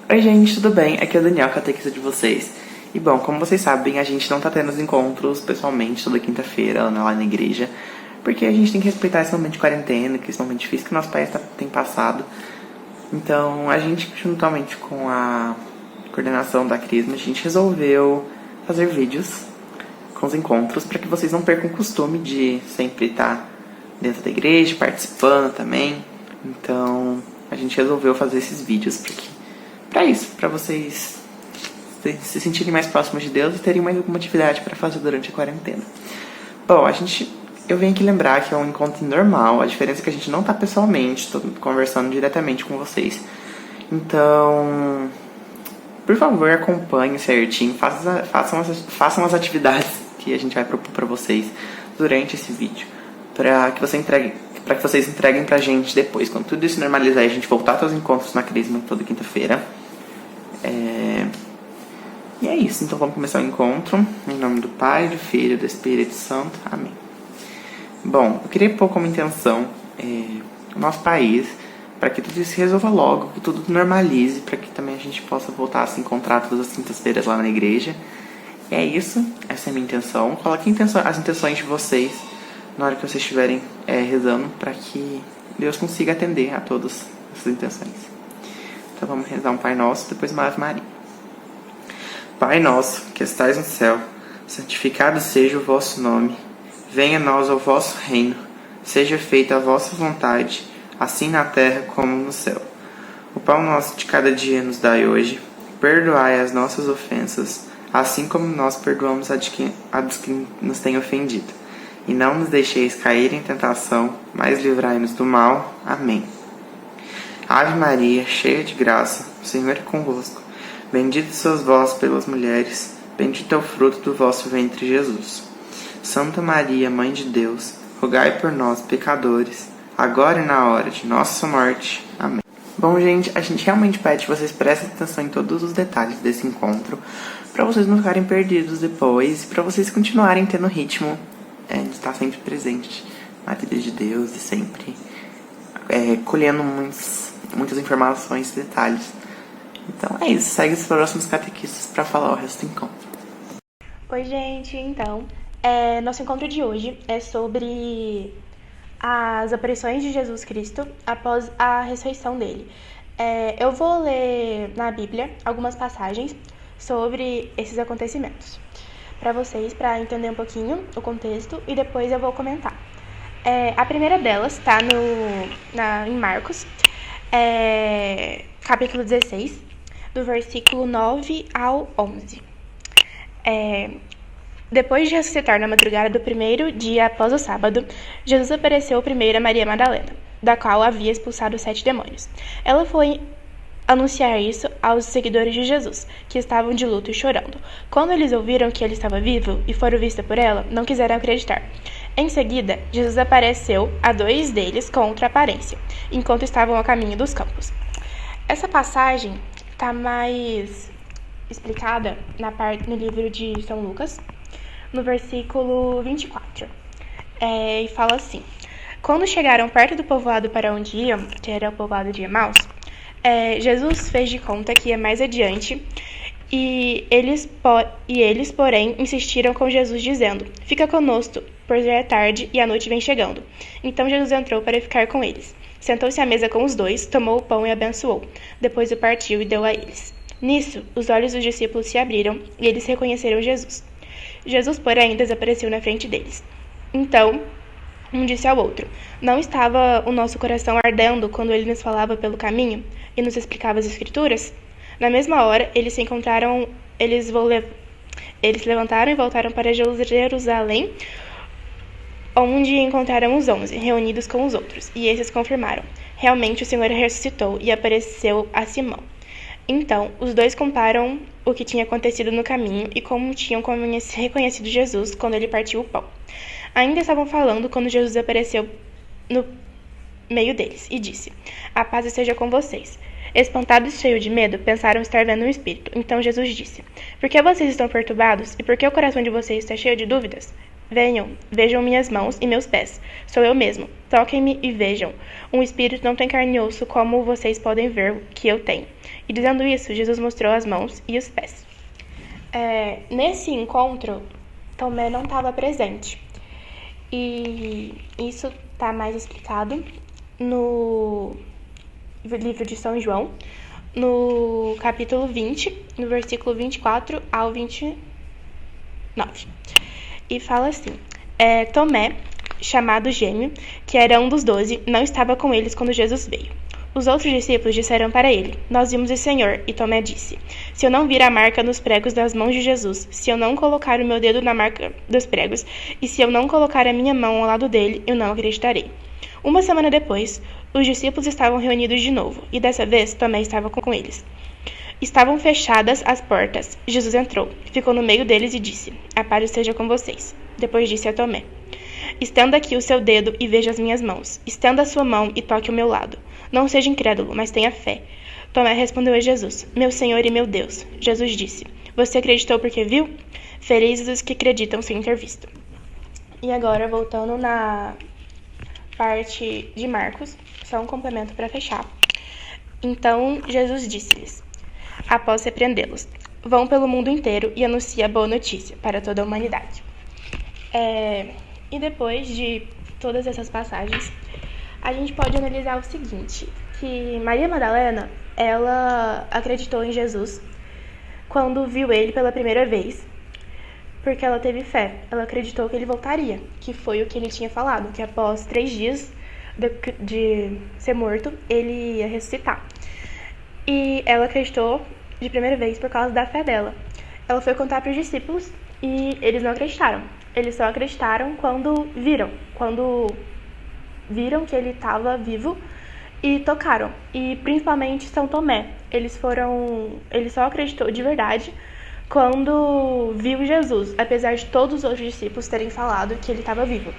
Oi gente, tudo bem? Aqui é o Daniel, catequista de vocês. E bom, como vocês sabem, a gente não tá tendo os encontros pessoalmente toda quinta-feira lá na igreja, porque a gente tem que respeitar esse momento de quarentena, que esse momento difícil que o nosso país tem passado. Então, a gente, juntamente com a coordenação da Crisma, a gente resolveu fazer vídeos com os encontros para que vocês não percam o costume de sempre estar dentro da igreja, participando também. Então, a gente resolveu fazer esses vídeos para isso, para vocês se sentirem mais próximos de Deus e terem mais alguma atividade para fazer durante a quarentena. Bom, eu venho aqui lembrar que é um encontro normal, a diferença é que a gente não está pessoalmente, estou conversando diretamente com vocês. Então, por favor, acompanhem certinho, façam as atividades que a gente vai propor para vocês durante esse vídeo, para que vocês entreguem pra gente depois, quando tudo isso normalizar e a gente voltar aos encontros na Crisma toda quinta-feira. E é isso, então vamos começar o encontro. Em nome do Pai, do Filho e do Espírito Santo. Amém. Bom, eu queria pôr como intenção o nosso país, para que tudo isso se resolva logo, que tudo normalize, para que também a gente possa voltar a se encontrar todas as quintas-feiras lá na igreja. E é isso, essa é a minha intenção. Coloquem as intenções de vocês na hora que vocês estiverem rezando, para que Deus consiga atender a todas essas intenções. Então vamos rezar um Pai Nosso, depois uma Ave Maria. Pai nosso, que estais no céu, santificado seja o vosso nome. Venha a nós o vosso reino. Seja feita a vossa vontade, assim na terra como no céu. O pão nosso de cada dia nos dai hoje. Perdoai as nossas ofensas, assim como nós perdoamos a dos que nos têm ofendido. E não nos deixeis cair em tentação, mas livrai-nos do mal. Amém. Ave Maria, cheia de graça, o Senhor é convosco. Bendita sois vós pelas mulheres, bendito é o fruto do vosso ventre, Jesus. Santa Maria, Mãe de Deus, rogai por nós, pecadores, agora e na hora de nossa morte. Amém. Bom, gente, a gente realmente pede que vocês prestem atenção em todos os detalhes desse encontro, para vocês não ficarem perdidos depois, para vocês continuarem tendo ritmo de estar sempre presente na vida de Deus e sempre colhendo muitas informações e detalhes. Então é isso, segue os próximos catequistas para falar o resto do encontro. Oi, gente, então, nosso encontro de hoje é sobre as aparições de Jesus Cristo após a ressurreição dele. Eu vou ler na Bíblia algumas passagens sobre esses acontecimentos para vocês, para entender um pouquinho o contexto, e depois eu vou comentar. A primeira delas está em Marcos, capítulo 16, do versículo 9 ao 11. Depois de ressuscitar na madrugada do primeiro dia após o sábado, Jesus apareceu primeiro a Maria Madalena, da qual havia expulsado 7 demônios. Ela foi anunciar isso aos seguidores de Jesus, que estavam de luto e chorando. Quando eles ouviram que ele estava vivo e foram vistos por ela, não quiseram acreditar. Em seguida, Jesus apareceu a 2 deles com outra aparência, enquanto estavam a caminho dos campos. Essa passagem está mais explicada no livro de São Lucas, no versículo 24. E fala assim: quando chegaram perto do povoado para onde iam, que era o povoado de Emaús, Jesus fez de conta que ia mais adiante, e eles, porém, insistiram com Jesus, dizendo: fica conosco, pois já é tarde e a noite vem chegando. Então Jesus entrou para ficar com eles. Sentou-se à mesa com os 2, tomou o pão e abençoou. Depois o partiu e deu a eles. Nisso, os olhos dos discípulos se abriram e eles reconheceram Jesus. Jesus, porém, desapareceu na frente deles. Então, um disse ao outro: não estava o nosso coração ardendo quando ele nos falava pelo caminho e nos explicava as Escrituras? Na mesma hora, eles se levantaram e voltaram para Jerusalém, onde encontraram os 11, reunidos com os outros, e esses confirmaram: realmente o Senhor ressuscitou e apareceu a Simão. Então, os 2 contaram o que tinha acontecido no caminho e como tinham reconhecido Jesus quando ele partiu o pão. Ainda estavam falando quando Jesus apareceu no meio deles e disse: a paz esteja com vocês. Espantados e cheios de medo, pensaram estar vendo um espírito. Então Jesus disse: por que vocês estão perturbados e por que o coração de vocês está cheio de dúvidas? Venham, vejam minhas mãos e meus pés. Sou eu mesmo. Toquem-me e vejam. Um espírito não tem carne e osso como vocês podem ver que eu tenho. E dizendo isso, Jesus mostrou as mãos e os pés. Nesse encontro, Tomé não estava presente. E isso está mais explicado no livro de São João, no capítulo 20, no versículo 24 ao 29. E fala assim: Tomé, chamado Gêmeo, que era um dos 12, não estava com eles quando Jesus veio. Os outros discípulos disseram para ele: Nós vimos o Senhor. E Tomé disse: Se eu não vir a marca nos pregos das mãos de Jesus, se eu não colocar o meu dedo na marca dos pregos, e se eu não colocar a minha mão ao lado dele, eu não acreditarei. Uma semana depois, os discípulos estavam reunidos de novo, e dessa vez Tomé estava com eles. Estavam fechadas as portas. Jesus entrou, ficou no meio deles e disse: A paz esteja com vocês. Depois disse a Tomé: Estenda aqui o seu dedo e veja as minhas mãos. Estenda a sua mão e toque o meu lado. Não seja incrédulo, mas tenha fé. Tomé respondeu a Jesus: Meu Senhor e meu Deus. Jesus disse: Você acreditou porque viu? Felizes os que acreditam sem ter visto. E agora, voltando na parte de Marcos, só um complemento para fechar. Então, Jesus disse-lhes, após repreendê-los: Vão pelo mundo inteiro e anunciem a boa notícia para toda a humanidade. E depois de todas essas passagens, a gente pode analisar o seguinte, que Maria Madalena, ela acreditou em Jesus quando viu ele pela primeira vez, porque ela teve fé. Ela acreditou que ele voltaria, que foi o que ele tinha falado, que após 3 dias de ser morto, ele ia ressuscitar. E ela acreditou de primeira vez por causa da fé dela. Ela foi contar para os discípulos e eles não acreditaram. Eles só acreditaram quando viram que ele estava vivo e tocaram. E principalmente São Tomé. Ele só acreditou de verdade quando viu Jesus, apesar de todos os outros discípulos terem falado que ele estava vivo.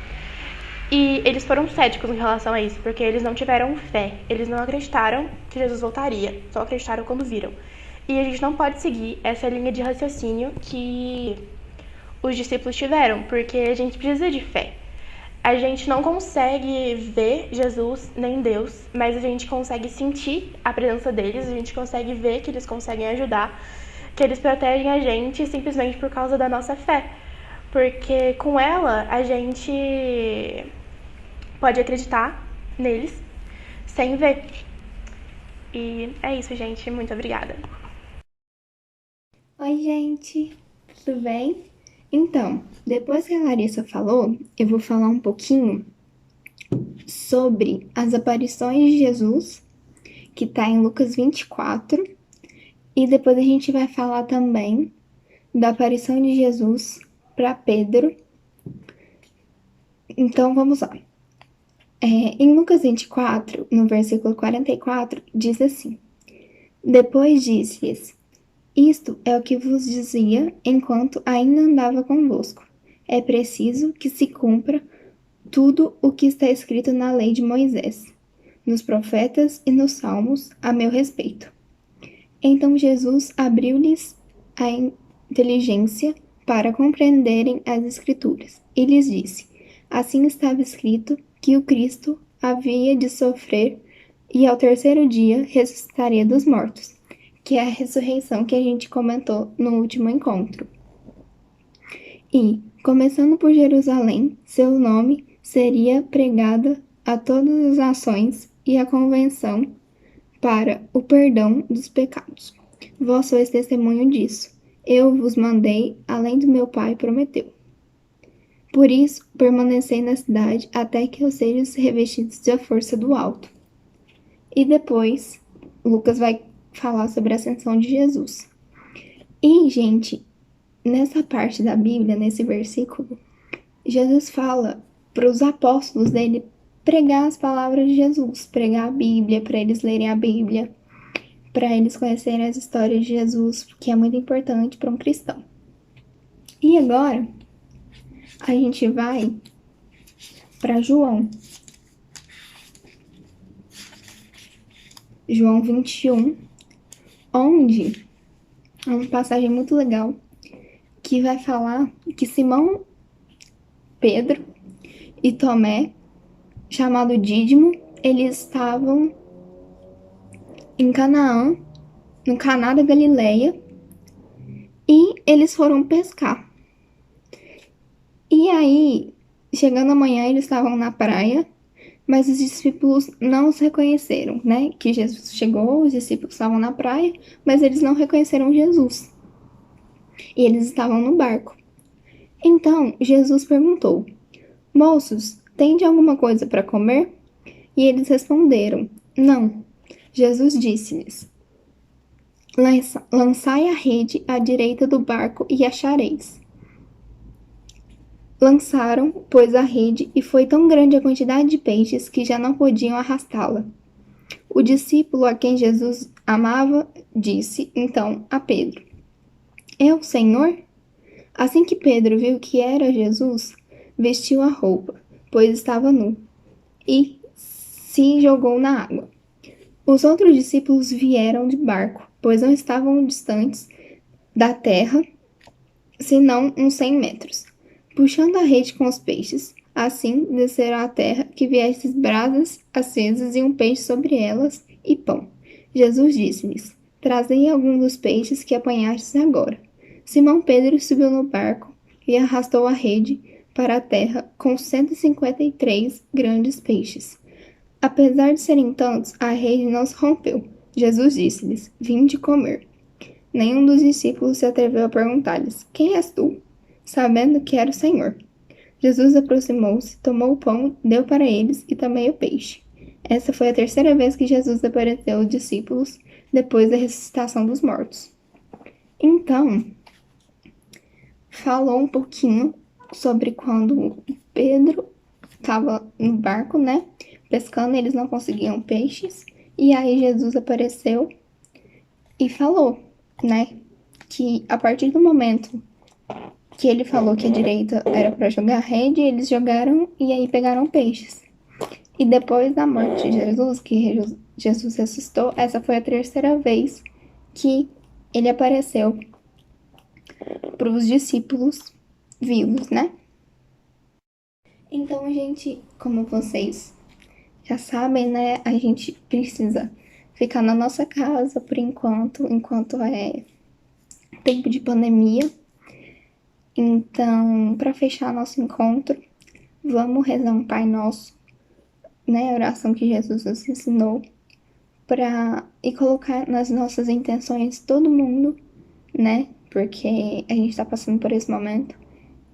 E eles foram céticos em relação a isso, porque eles não tiveram fé. Eles não acreditaram que Jesus voltaria, só acreditaram quando viram. E a gente não pode seguir essa linha de raciocínio que os discípulos tiveram, porque a gente precisa de fé. A gente não consegue ver Jesus nem Deus, mas a gente consegue sentir a presença deles, a gente consegue ver que eles conseguem ajudar, que eles protegem a gente simplesmente por causa da nossa fé. Porque com ela a gente pode acreditar neles sem ver. E é isso, gente. Muito obrigada. Oi, gente. Tudo bem? Então, depois que a Larissa falou, eu vou falar um pouquinho sobre as aparições de Jesus, que está em Lucas 24, e depois a gente vai falar também da aparição de Jesus para Pedro. Então, vamos lá. Em Lucas 24, no versículo 44, diz assim: Depois disse-lhes: Isto é o que vos dizia enquanto ainda andava convosco. É preciso que se cumpra tudo o que está escrito na lei de Moisés, nos profetas e nos salmos a meu respeito. Então Jesus abriu-lhes a inteligência para compreenderem as Escrituras e lhes disse: Assim estava escrito que o Cristo havia de sofrer e ao terceiro dia ressuscitaria dos mortos, que é a ressurreição que a gente comentou no último encontro. E, começando por Jerusalém, seu nome seria pregado a todas as nações e a convenção para o perdão dos pecados. Vós sois testemunho disso. Eu vos mandei, além do meu Pai prometeu. Por isso, permanecei na cidade até que eu seja revestidos da força do alto. E depois, Lucas vai falar sobre a ascensão de Jesus. E, gente, nessa parte da Bíblia, nesse versículo, Jesus fala para os apóstolos dele pregar as palavras de Jesus, pregar a Bíblia, para eles lerem a Bíblia, para eles conhecerem as histórias de Jesus, que é muito importante para um cristão. E agora, a gente vai para João 21, onde é uma passagem muito legal que vai falar que Simão Pedro e Tomé, chamado Dídimo, eles estavam em Canaã, no Caná da Galileia, e eles foram pescar. E aí, chegando amanhã, eles estavam na praia, mas os discípulos não os reconheceram, né? Que Jesus chegou, os discípulos estavam na praia, mas eles não reconheceram Jesus. E eles estavam no barco. Então, Jesus perguntou: Moços, tende alguma coisa para comer? E eles responderam: Não. Jesus disse-lhes: Lançai a rede à direita do barco e achareis. Lançaram, pois, a rede, e foi tão grande a quantidade de peixes que já não podiam arrastá-la. O discípulo a quem Jesus amava disse, então, a Pedro: Eu, Senhor? Assim que Pedro viu que era Jesus, vestiu a roupa, pois estava nu, e se jogou na água. Os outros discípulos vieram de barco, pois não estavam distantes da terra, senão uns 100 metros, puxando a rede com os peixes. Assim desceram à terra, que viessem brasas acesas e um peixe sobre elas, e pão. Jesus disse-lhes: Trazei algum dos peixes que apanhastes agora. Simão Pedro subiu no barco e arrastou a rede para a terra com 153 grandes peixes. Apesar de serem tantos, a rede não se rompeu. Jesus disse-lhes: Vinde comer. Nenhum dos discípulos se atreveu a perguntar-lhes: Quem és tu? Sabendo que era o Senhor. Jesus aproximou-se, tomou o pão, deu para eles e também o peixe. Essa foi a terceira vez que Jesus apareceu aos discípulos depois da ressuscitação dos mortos. Então, falou um pouquinho sobre quando Pedro estava no barco, né? Pescando, eles não conseguiam peixes. E aí Jesus apareceu e falou, né? Que a partir do momento que ele falou que a direita era para jogar rede, eles jogaram e aí pegaram peixes. E depois da morte de Jesus, que Jesus ressuscitou, essa foi a terceira vez que ele apareceu para os discípulos vivos, né? Então, gente, como vocês já sabem, né? A gente precisa ficar na nossa casa por enquanto é tempo de pandemia. Então, para fechar nosso encontro, vamos rezar um Pai Nosso, né? A oração que Jesus nos ensinou, e colocar nas nossas intenções todo mundo, né? Porque a gente está passando por esse momento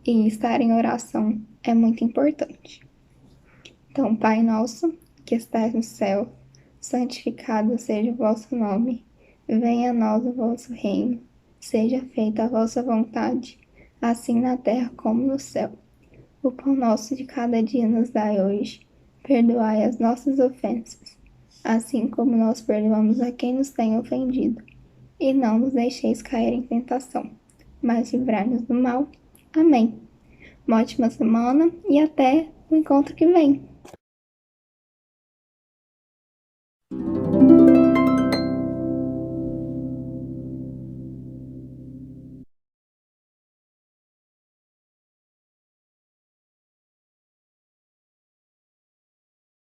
e estar em oração é muito importante. Então, Pai Nosso, que estás no céu, santificado seja o vosso nome. Venha a nós o vosso reino. Seja feita a vossa vontade, assim na terra como no céu. O pão nosso de cada dia nos dai hoje. Perdoai as nossas ofensas, assim como nós perdoamos a quem nos tem ofendido. E não nos deixeis cair em tentação, mas livrai-nos do mal. Amém. Uma ótima semana e até o encontro que vem.